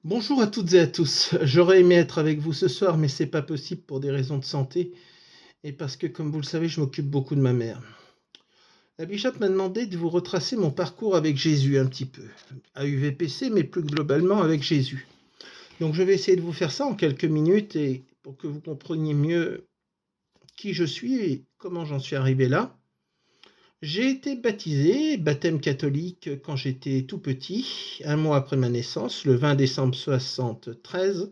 Bonjour à toutes et à tous. J'aurais aimé être avec vous ce soir, mais c'est pas possible pour des raisons de santé et parce que, comme vous le savez, je m'occupe beaucoup de ma mère. La Bishop m'a demandé de vous retracer mon parcours avec Jésus un petit peu, à UVPC, mais plus globalement avec Jésus. Donc je vais essayer de vous faire ça en quelques minutes et pour que vous compreniez mieux qui je suis et comment j'en suis arrivé là. J'ai été baptisé, baptême catholique, quand j'étais tout petit, un mois après ma naissance, le 20 décembre 73.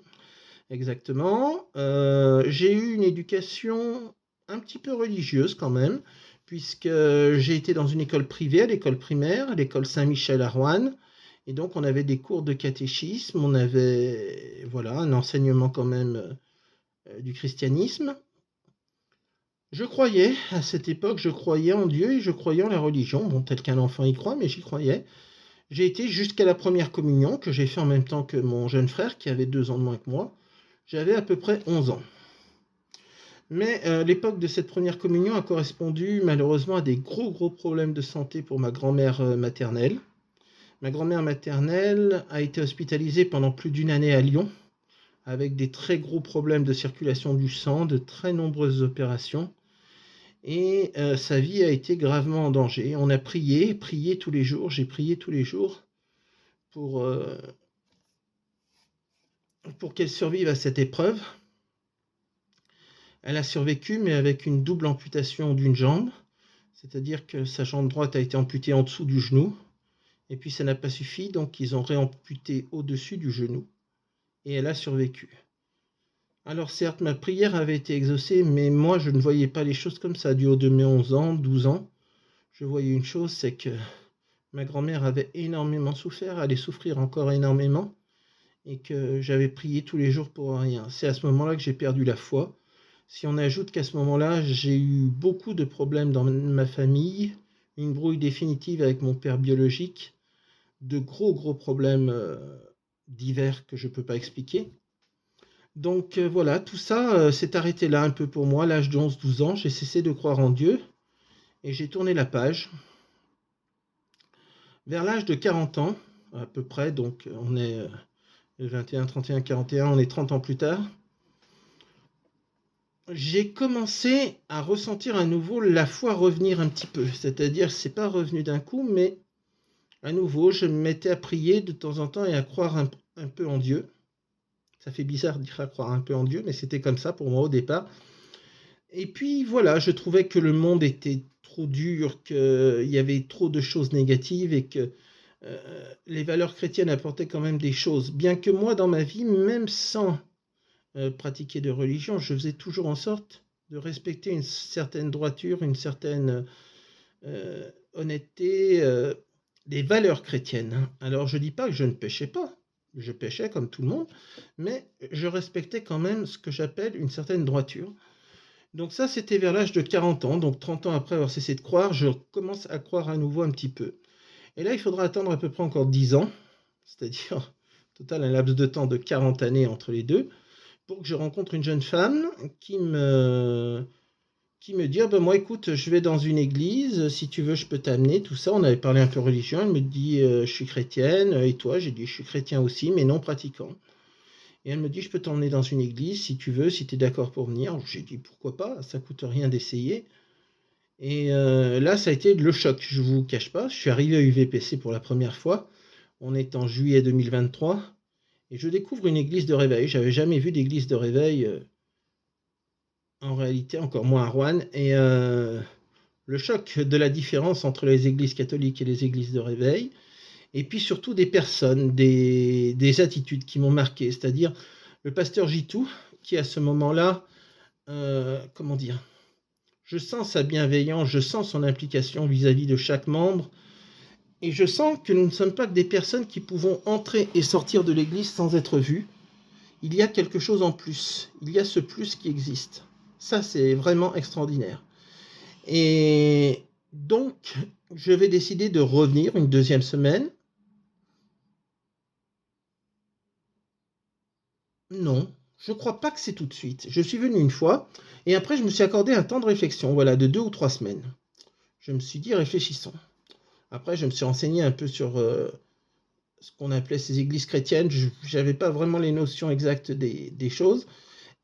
Exactement. J'ai eu une éducation un petit peu religieuse quand même, puisque j'ai été dans une école privée à l'école primaire, l'école Saint-Michel à Roanne. Et donc, on avait des cours de catéchisme, on avait voilà, un enseignement quand même du christianisme. Je croyais, à cette époque, je croyais en Dieu et je croyais en la religion. Bon, tel qu'un enfant y croit, mais j'y croyais. J'ai été jusqu'à la première communion, que j'ai fait en même temps que mon jeune frère, qui avait 2 ans de moins que moi. J'avais à peu près 11 ans. Mais l'époque de cette première communion a correspondu malheureusement à des gros problèmes de santé pour ma grand-mère maternelle. Ma grand-mère maternelle a été hospitalisée pendant plus d'une année à Lyon, avec des très gros problèmes de circulation du sang, de très nombreuses opérations, et sa vie a été gravement en danger. On a prié tous les jours, j'ai prié tous les jours pour, euh, pour qu'elle survive à cette épreuve. Elle a survécu, mais avec une double amputation d'une jambe. C'est-à-dire que sa jambe droite a été amputée en dessous du genou, et puis ça n'a pas suffi, donc ils ont réamputé au-dessus du genou, et elle a survécu. Alors certes, ma prière avait été exaucée, mais moi je ne voyais pas les choses comme ça, du haut de mes 11 ans, 12 ans. Je voyais une chose, c'est que ma grand-mère avait énormément souffert, allait souffrir encore énormément, et que j'avais prié tous les jours pour rien. C'est à ce moment-là que j'ai perdu la foi. Si on ajoute qu'à ce moment-là, j'ai eu beaucoup de problèmes dans ma famille, une brouille définitive avec mon père biologique, de gros problèmes divers que je ne peux pas expliquer. Donc voilà, tout ça s'est arrêté là un peu pour moi, à l'âge de 11-12 ans, j'ai cessé de croire en Dieu et j'ai tourné la page. Vers l'âge de 40 ans, à peu près, donc on est 21, 31, 41, on est 30 ans plus tard, j'ai commencé à ressentir à nouveau la foi revenir un petit peu. C'est-à-dire, c'est pas revenu d'un coup, mais à nouveau, je me mettais à prier de temps en temps et à croire un peu en Dieu. Ça fait bizarre de dire à croire un peu en Dieu, mais c'était comme ça pour moi au départ. Et puis voilà, je trouvais que le monde était trop dur, qu'il y avait trop de choses négatives et que les valeurs chrétiennes apportaient quand même des choses. Bien que moi, dans ma vie, même sans pratiquer de religion, je faisais toujours en sorte de respecter une certaine droiture, une certaine honnêteté, des valeurs chrétiennes. Alors je ne dis pas que je ne péchais pas, je péchais comme tout le monde, mais je respectais quand même ce que j'appelle une certaine droiture. Donc ça, c'était vers l'âge de 40 ans, donc 30 ans après avoir cessé de croire, je commence à croire à nouveau un petit peu. Et là, il faudra attendre à peu près encore 10 ans, c'est-à-dire au total un laps de temps de 40 années entre les deux, pour que je rencontre une jeune femme qui me dit: «Ah ben moi écoute, je vais dans une église, si tu veux je peux t'amener», tout ça. On avait parlé un peu religion, elle me dit: «Je suis chrétienne, et toi?» J'ai dit: «Je suis chrétien aussi, mais non pratiquant». Et elle me dit: «Je peux t'emmener dans une église si tu veux, si tu es d'accord pour venir». J'ai dit: «Pourquoi pas, ça coûte rien d'essayer». Et là ça a été le choc, je vous cache pas. Je suis arrivé à UVPC pour la première fois, on est en juillet 2023 et je découvre une église de réveil. J'avais jamais vu d'église de réveil, en réalité, encore moins à Roanne. Et le choc de la différence entre les églises catholiques et les églises de réveil, et puis surtout des personnes, des attitudes qui m'ont marqué. C'est-à-dire le pasteur Jitou, qui à ce moment-là, comment dire, je sens sa bienveillance, je sens son implication vis-à-vis de chaque membre, et je sens que nous ne sommes pas que des personnes qui pouvons entrer et sortir de l'église sans être vues. Il y a quelque chose en plus, il y a ce plus qui existe. Ça, c'est vraiment extraordinaire. Et donc, je vais décider de revenir une deuxième semaine. Non, je ne crois pas que c'est tout de suite. Je suis venu une fois, et après, je me suis accordé un temps de réflexion, voilà, de 2 ou 3 semaines. Je me suis dit, réfléchissons. Après, je me suis renseigné un peu sur ce qu'on appelait ces églises chrétiennes. Je n'avais pas vraiment les notions exactes des choses.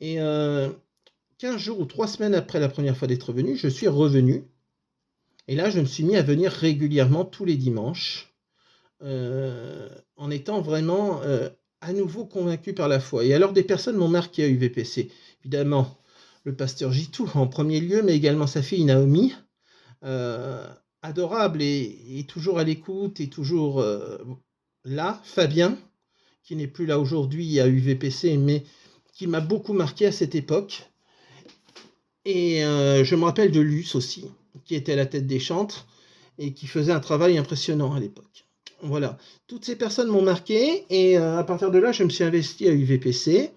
Et 15 jours ou 3 semaines après la première fois d'être venu, je suis revenu. Et là, je me suis mis à venir régulièrement tous les dimanches, en étant vraiment à nouveau convaincu par la foi. Et alors, des personnes m'ont marqué à UVPC. Évidemment, le pasteur Jitou en premier lieu, mais également sa fille Naomi, adorable et toujours à l'écoute et toujours là. Fabien, qui n'est plus là aujourd'hui à UVPC, mais qui m'a beaucoup marqué à cette époque. Et je me rappelle de Luce aussi, qui était à la tête des chantres et qui faisait un travail impressionnant à l'époque. Voilà, toutes ces personnes m'ont marqué et à partir de là, je me suis investi à UVPC.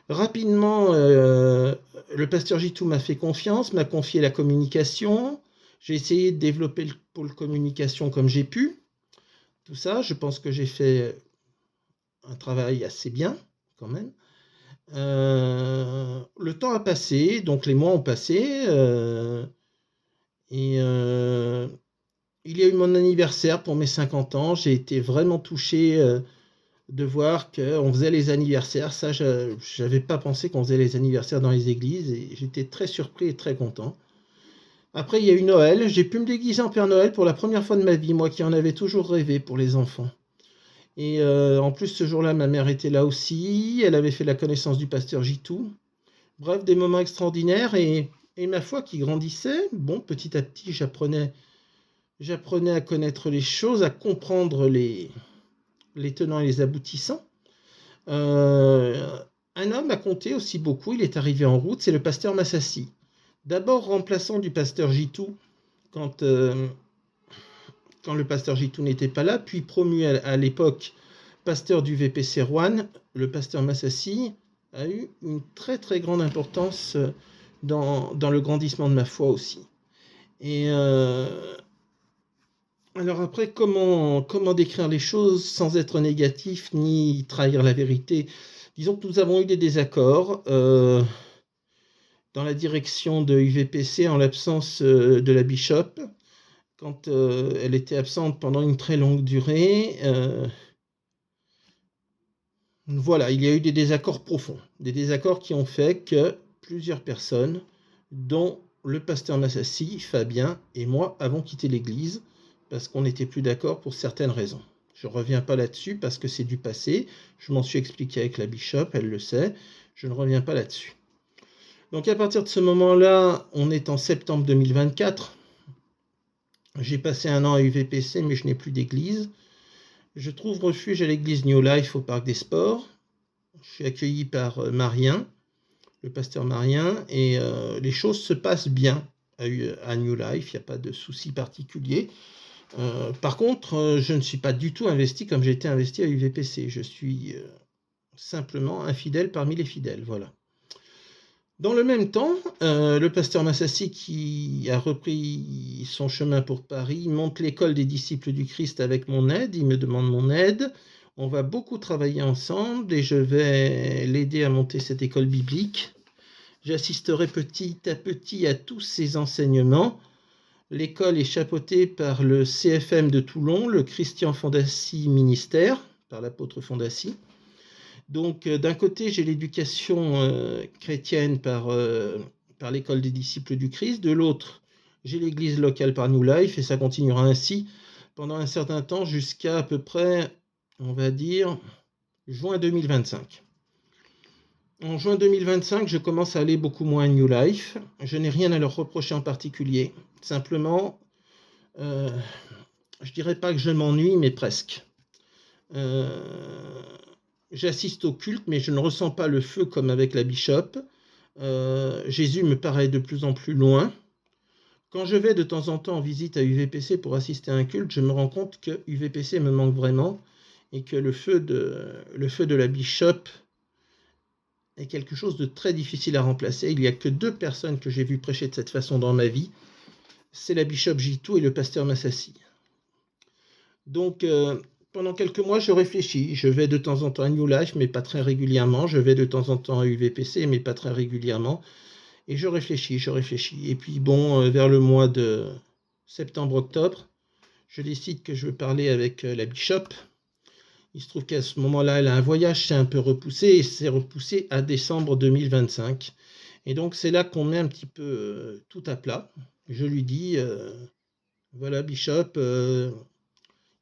Rapidement, le pasteur Jitou m'a fait confiance, m'a confié la communication. J'ai essayé de développer le pôle communication comme j'ai pu. Tout ça, je pense que j'ai fait un travail assez bien quand même. Le temps a passé, donc les mois ont passé, et il y a eu mon anniversaire pour mes 50 ans. J'ai été vraiment touché de voir qu'on faisait les anniversaires. Ça, je n'avais pas pensé qu'on faisait les anniversaires dans les églises, et j'étais très surpris et très content. Après, il y a eu Noël. J'ai pu me déguiser en Père Noël pour la première fois de ma vie, moi qui en avais toujours rêvé pour les enfants. Et en plus, ce jour-là, ma mère était là aussi. Elle avait fait la connaissance du pasteur Jitou. Bref, des moments extraordinaires et ma foi qui grandissait. Bon, petit à petit, j'apprenais à connaître les choses, à comprendre les tenants et les aboutissants. Un homme a compté aussi beaucoup. Il est arrivé en route, c'est le pasteur Massassi. D'abord remplaçant du pasteur Jitou quand le pasteur Jitou n'était pas là, puis promu à l'époque pasteur du VPC Roanne, le pasteur Massassi a eu une très très grande importance dans le grandissement de ma foi aussi. Et alors après, comment décrire les choses sans être négatif ni trahir la vérité? Disons que nous avons eu des désaccords dans la direction de UVPC en l'absence de la bishop. Quand elle était absente pendant une très longue durée, voilà, il y a eu des désaccords profonds, des désaccords qui ont fait que plusieurs personnes, dont le pasteur Massassi, Fabien et moi, avons quitté l'église parce qu'on n'était plus d'accord pour certaines raisons. Je ne reviens pas là-dessus parce que c'est du passé, je m'en suis expliqué avec la bishop, elle le sait, je ne reviens pas là-dessus. Donc à partir de ce moment-là, on est en septembre 2024, j'ai passé un an à UVPC mais je n'ai plus d'église. Je trouve refuge à l'église New Life au Parc des Sports. Je suis accueilli par Marien, le pasteur Marien, et les choses se passent bien à New Life, il n'y a pas de souci particulier. Par contre, je ne suis pas du tout investi comme j'ai été investi à UVPC. Je suis simplement un fidèle parmi les fidèles, voilà. Dans le même temps, le pasteur Massassi, qui a repris son chemin pour Paris, monte l'école des disciples du Christ avec mon aide. Il me demande mon aide. On va beaucoup travailler ensemble et je vais l'aider à monter cette école biblique. J'assisterai petit à petit à tous ses enseignements. L'école est chapeautée par le CFM de Toulon, le Christian Fondassi Ministère, par l'apôtre Fondassi. Donc, d'un côté, j'ai l'éducation chrétienne par l'école des disciples du Christ. De l'autre, j'ai l'église locale par New Life. Et ça continuera ainsi pendant un certain temps jusqu'à peu près, on va dire, juin 2025. En juin 2025, je commence à aller beaucoup moins à New Life. Je n'ai rien à leur reprocher en particulier. Simplement, je dirais pas que je m'ennuie, mais presque. J'assiste au culte, mais je ne ressens pas le feu comme avec la bishop. Jésus me paraît de plus en plus loin. Quand je vais de temps en temps en visite à UVPC pour assister à un culte, je me rends compte que UVPC me manque vraiment et que le feu de la bishop est quelque chose de très difficile à remplacer. Il n'y a que 2 personnes que j'ai vues prêcher de cette façon dans ma vie. C'est la bishop Jitou et le pasteur Massassi. Donc, pendant quelques mois, je réfléchis. Je vais de temps en temps à New Life, mais pas très régulièrement. Je vais de temps en temps à UVPC, mais pas très régulièrement. Et je réfléchis. Et puis, bon, vers le mois de septembre-octobre, je décide que je veux parler avec la bishop Il se trouve qu'à ce moment-là, elle a un voyage, c'est un peu repoussé, et c'est repoussé à décembre 2025. Et donc, c'est là qu'on met un petit peu tout à plat. Je lui dis, voilà, Bishop,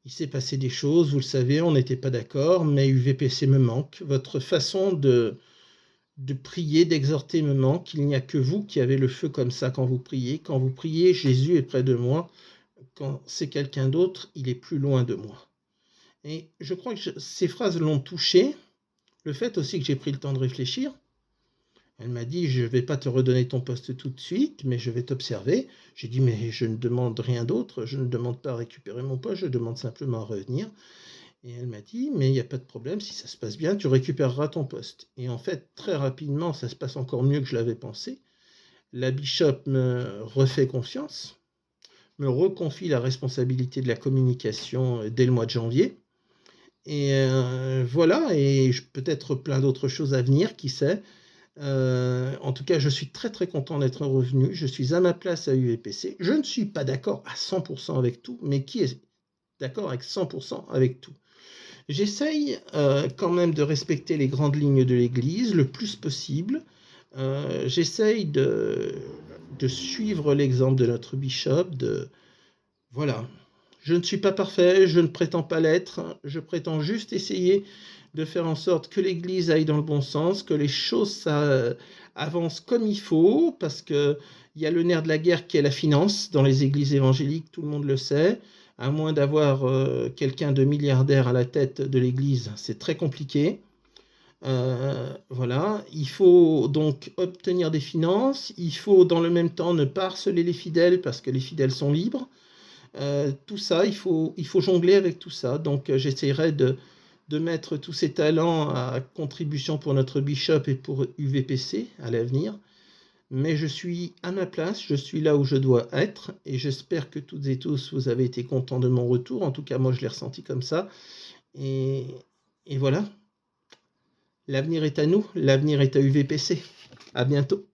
il s'est passé des choses, vous le savez, on n'était pas d'accord, mais UVPC me manque. Votre façon de prier, d'exhorter me manque. Il n'y a que vous qui avez le feu comme ça quand vous priez. Quand vous priez, Jésus est près de moi. Quand c'est quelqu'un d'autre, il est plus loin de moi. Et je crois que ces phrases l'ont touché. Le fait aussi que j'ai pris le temps de réfléchir. Elle m'a dit, je ne vais pas te redonner ton poste tout de suite, mais je vais t'observer. J'ai dit, mais je ne demande rien d'autre. Je ne demande pas à récupérer mon poste, je demande simplement à revenir. Et elle m'a dit, mais il n'y a pas de problème, si ça se passe bien, tu récupéreras ton poste. Et en fait, très rapidement, ça se passe encore mieux que je l'avais pensé. La Bishop me refait confiance, me reconfie la responsabilité de la communication dès le mois de janvier. Et voilà, et peut-être plein d'autres choses à venir, qui sait. En tout cas, je suis très très content d'être revenu. Je suis à ma place à UVPC. Je ne suis pas d'accord à 100% avec tout, mais qui est d'accord avec 100% avec tout? J'essaye quand même de respecter les grandes lignes de l'Église le plus possible. J'essaye de suivre l'exemple de notre bishop. Voilà. Je ne suis pas parfait, je ne prétends pas l'être. Je prétends juste essayer de faire en sorte que l'Église aille dans le bon sens, que les choses avancent comme il faut, parce qu'il y a le nerf de la guerre qui est la finance dans les églises évangéliques, tout le monde le sait. À moins d'avoir quelqu'un de milliardaire à la tête de l'Église, c'est très compliqué. Voilà, il faut donc obtenir des finances, il faut dans le même temps ne pas harceler les fidèles parce que les fidèles sont libres. Tout ça, il faut jongler avec tout ça. Donc j'essaierai de mettre tous ces talents à contribution pour notre bishop et pour UVPC à l'avenir. Mais je suis à ma place, je suis là où je dois être, et j'espère que toutes et tous, vous avez été contents de mon retour. En tout cas, moi, je l'ai ressenti comme ça. Et voilà, l'avenir est à nous, l'avenir est à UVPC. À bientôt.